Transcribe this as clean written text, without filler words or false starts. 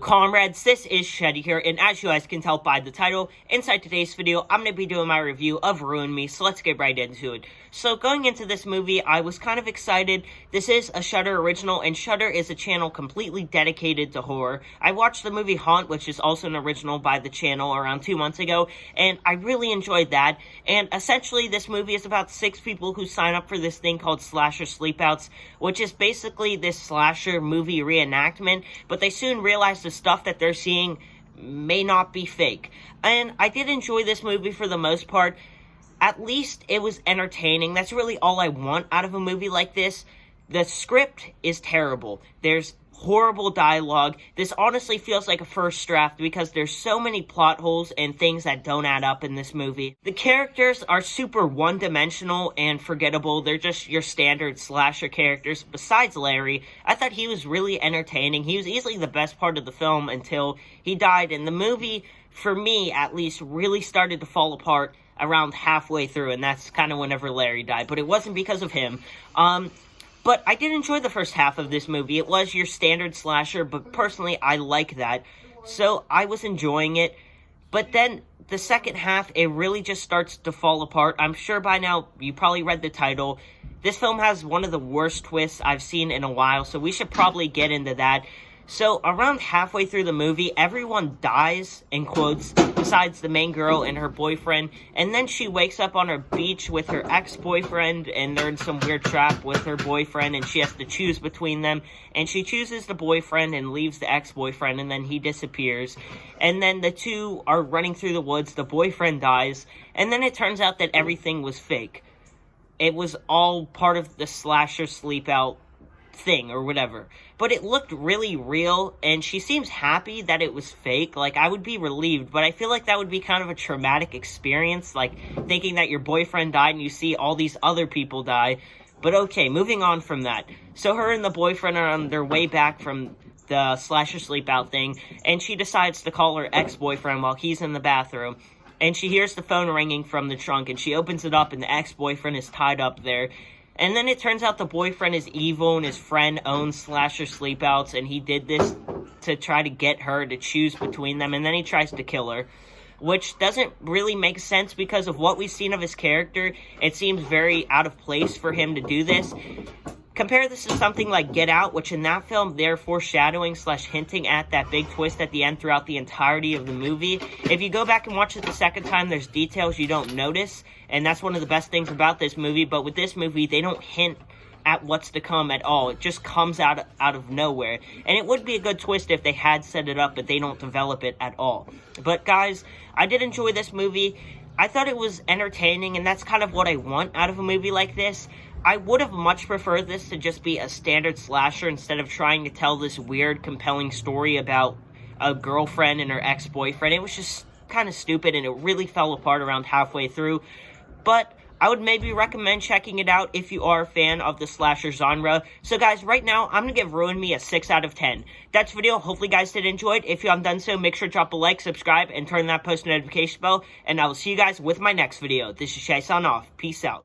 comrades, this is Shetty here, and as you guys can tell by the title, inside today's video, I'm going to be doing my review of Ruin Me, so let's get right into it. So, going into this movie, I was kind of excited. This is a Shudder original, and Shudder is a channel completely dedicated to horror. I watched the movie Haunt, which is also an original by the channel, around 2 months ago, and I really enjoyed that. And essentially, this movie is about 6 people who sign up for this thing called Slasher Sleepouts, which is basically this slasher movie reenactment, but they soon realize the stuff that they're seeing may not be fake. And I did enjoy this movie for the most part. At least it was entertaining. That's really all I want out of a movie like this. The script is terrible. There's horrible dialogue. This honestly feels like a first draft because there's so many plot holes and things that don't add up in this movie. The characters are super one-dimensional and forgettable. They're just your standard slasher characters. Besides Larry, I thought he was really entertaining. He was easily the best part of the film until he died, and the movie, for me at least, really started to fall apart around halfway through, and that's kind of whenever Larry died, but it wasn't because of him. But I did enjoy the first half of this movie. It was your standard slasher, but personally, I like that. So, I was enjoying it. But then, the second half, it really just starts to fall apart. I'm sure by now, you probably read the title. This film has one of the worst twists I've seen in a while, so we should probably get into that. So, around halfway through the movie, everyone dies, in quotes, besides the main girl and her boyfriend, and then she wakes up on her beach with her ex-boyfriend, and they're in some weird trap with her boyfriend, and she has to choose between them, and she chooses the boyfriend and leaves the ex-boyfriend, and then he disappears, and then the two are running through the woods, the boyfriend dies, and then it turns out that everything was fake. It was all part of the slasher sleep out thing or whatever, but it looked really real, and she seems happy that it was fake. Like, I would be relieved, but I feel like that would be kind of a traumatic experience, like thinking that your boyfriend died and you see all these other people die. But okay, moving on from that. So her and the boyfriend are on their way back from the slasher sleep out thing, and she decides to call her ex-boyfriend while he's in the bathroom, and she hears the phone ringing from the trunk, and she opens it up, and the ex-boyfriend is tied up there. And then it turns out the boyfriend is evil and his friend owns slasher sleepouts, and he did this to try to get her to choose between them, and then he tries to kill her, which doesn't really make sense because of what we've seen of his character. It seems very out of place for him to do this. Compare this to something like Get Out, which in that film, they're foreshadowing / hinting at that big twist at the end throughout the entirety of the movie. If you go back and watch it the second time, there's details you don't notice, and that's one of the best things about this movie. But with this movie, they don't hint at what's to come at all. It just comes out of nowhere. And it would be a good twist if they had set it up, but they don't develop it at all. But guys, I did enjoy this movie. I thought it was entertaining, and that's kind of what I want out of a movie like this. I would have much preferred this to just be a standard slasher instead of trying to tell this weird, compelling story about a girlfriend and her ex-boyfriend. It was just kind of stupid, and it really fell apart around halfway through. But I would maybe recommend checking it out if you are a fan of the slasher genre. So guys, right now, I'm going to give Ruin Me a 6 out of 10. That's the video. Hopefully you guys did enjoy it. If you haven't done so, make sure to drop a like, subscribe, and turn that post notification bell. And I will see you guys with my next video. This is Shay signing off. Peace out.